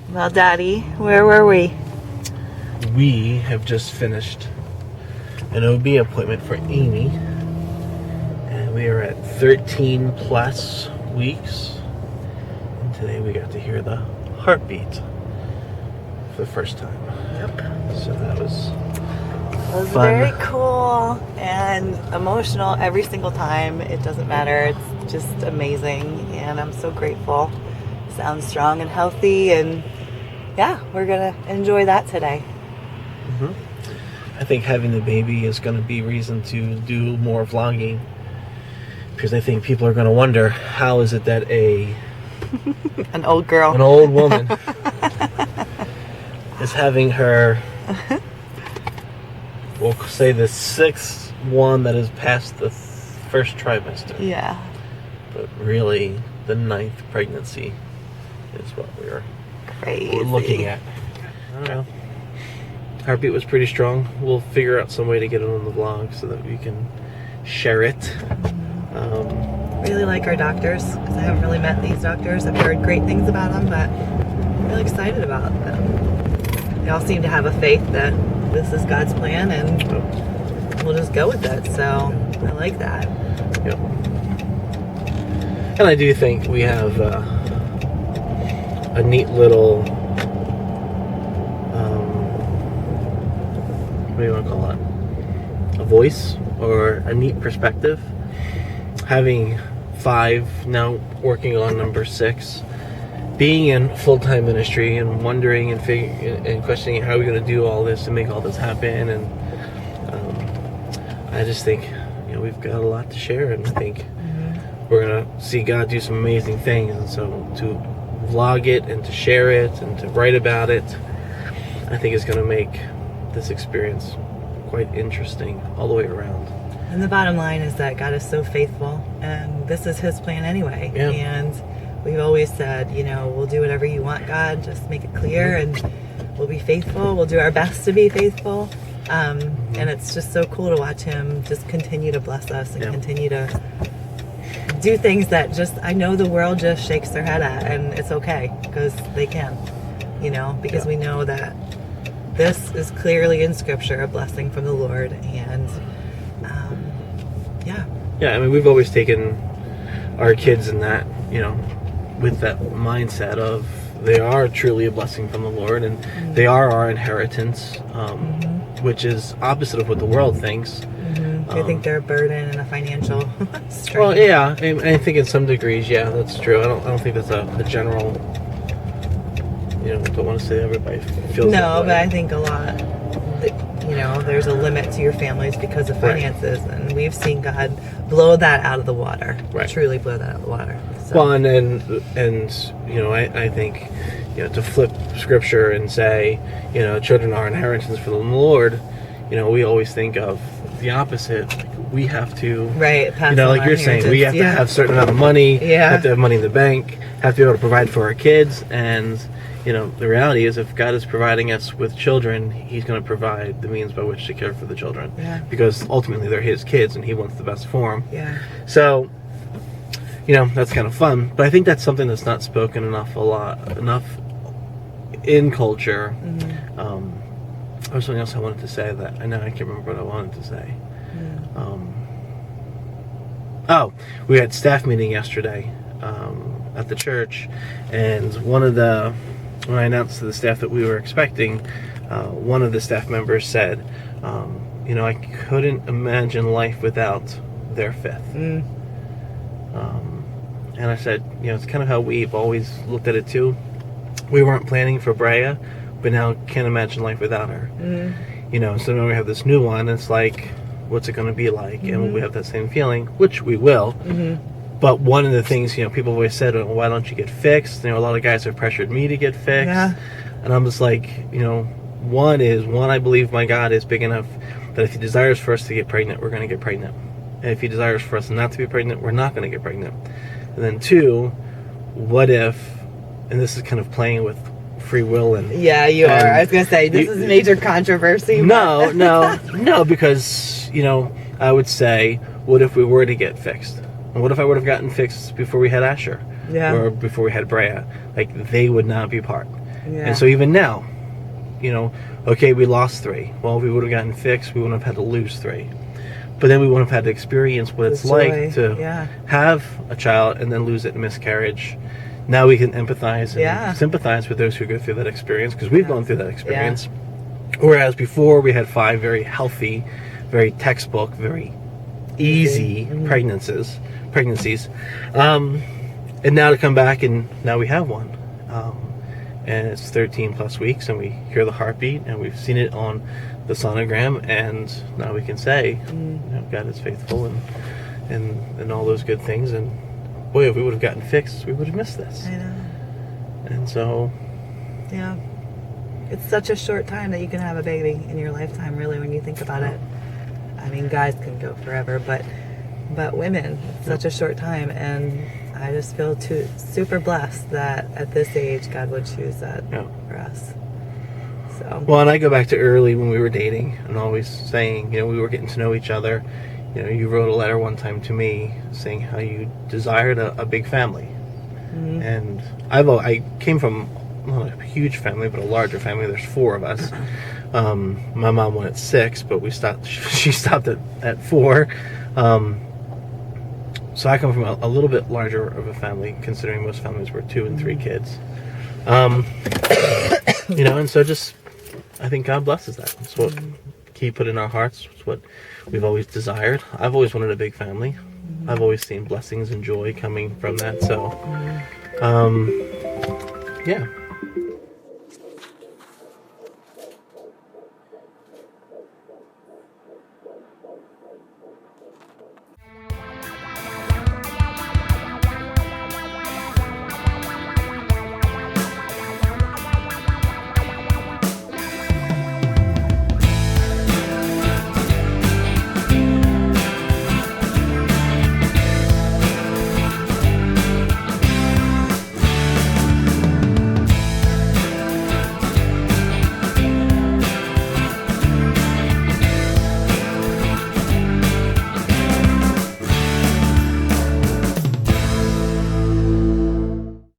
Well, Daddy, where were we? We have just finished an OB appointment for Amy, and we are at 13 plus weeks, and today we got to hear the heartbeat for the first time. Yep. So that was It was fun. very cool and emotional every single time. It doesn't matter. It's just amazing, and I'm so grateful. Sounds strong and healthy, and yeah, we're gonna enjoy that today. I think having the baby is going to be reason to do more vlogging, because I think people are going to wonder, how is it that An old girl, an old woman is having her, we'll say the sixth one that is past the first trimester. Yeah. But really, the 9th pregnancy is what we're Crazy. looking at. I don't know. Heartbeat was pretty strong. We'll figure out some way to get it on the vlog so that we can share it. Really like our doctors, because I haven't really met these doctors. I've heard great things about them, but I'm really excited about them. They all seem to have a faith that this is God's plan, and we'll just go with it. So I like that. Yep. And I do think we have a neat little, what do you want to call it? A voice or a neat perspective. Having 5, now working on number 6, being in full-time ministry and wondering and questioning how we're going to do all this and make all this happen. And I just think, we've got a lot to share, and I think we're going to see God do some amazing things. And so to vlog it and to share it and to write about it, I think is going to make this experience quite interesting all the way around. And the bottom line is that God is so faithful, and this is His plan anyway. Yeah. And we've always said, we'll do whatever you want, God. Just make it clear, and we'll be faithful. We'll do our best to be faithful. And it's just so cool to watch Him just continue to bless us and continue to do things that I know the world just shakes their head at, and it's okay, because they can, because we know that this is clearly in Scripture a blessing from the Lord. And yeah, I mean, we've always taken our kids in that, with that mindset of they are truly a blessing from the Lord, and they are our inheritance, which is opposite of what the world thinks. I think they're a burden and a financial strain. Well, yeah, I think in some degrees, yeah, that's true. I don't think that's a general, don't want to say everybody feels that way. But I think a lot, there's a limit to your families because of finances, and we've seen God blow that out of the water. Right. Truly blow that out of the water. So. Well, and I think, to flip Scripture and say, children are inheritance from the Lord, we always think of the opposite. Like, we have to, pass like you're saying, we have to have a certain amount of money, have to have money in the bank, have to be able to provide for our kids. And the reality is, if God is providing us with children, He's going to provide the means by which to care for the children, because ultimately they're His kids and He wants the best for them. So that's kind of fun, but I think that's something that's not spoken enough in culture. There was something else I wanted to say that I can't remember what I wanted to say. We had staff meeting yesterday at the church, and when I announced to the staff that we were expecting, one of the staff members said, I couldn't imagine life without their 5th. And I said, it's kind of how we've always looked at it too. We weren't planning for Brea, but now can't imagine life without her. So now we have this new one. It's like, what's it going to be like? And we have that same feeling, which we will. But one of the things, people have always said, why don't you get fixed? A lot of guys have pressured me to get fixed. And I'm just like, one, I believe my God is big enough that if He desires for us to get pregnant, we're going to get pregnant. And if He desires for us not to be pregnant, we're not going to get pregnant. And then 2, what if, and this is kind of playing with free will and... Yeah, you are. I was going to say, this is major controversy. No, because, I would say, what if we were to get fixed? And what if I would have gotten fixed before we had Asher? Yeah. Or before we had Brea? Like, they would not be part. Yeah. And so even now, okay, we lost 3. Well, if we would have gotten fixed, we wouldn't have had to lose 3. But then we wouldn't have had to experience what it's like to have a child and then lose it in miscarriage. Now we can empathize and sympathize with those who go through that experience, because we've gone through that experience. Whereas before we had 5 very healthy, very textbook, very easy pregnancies. And now to come back and now we have one. And it's 13 plus weeks, and we hear the heartbeat, and we've seen it on the sonogram, and now we can say, God is faithful and all those good things. And boy, if we would have gotten fixed, we would have missed this. I know. And so, yeah, it's such a short time that you can have a baby in your lifetime, really, when you think about it. I mean, guys can go forever, but women, it's such a short time, and I just feel super blessed that at this age God would choose that for us. So. Well, and I go back to early when we were dating, and always saying, we were getting to know each other. You wrote a letter one time to me saying how you desired a big family. And I came from not a huge family, but a larger family. There's 4 of us. My mom wanted 6, but she stopped at 4. So I come from a little bit larger of a family, considering most families were 2 and 3 kids. And so just, I think God blesses that. It's what He put in our hearts. It's what we've always desired. I've always wanted a big family. I've always seen blessings and joy coming from that. So, yeah.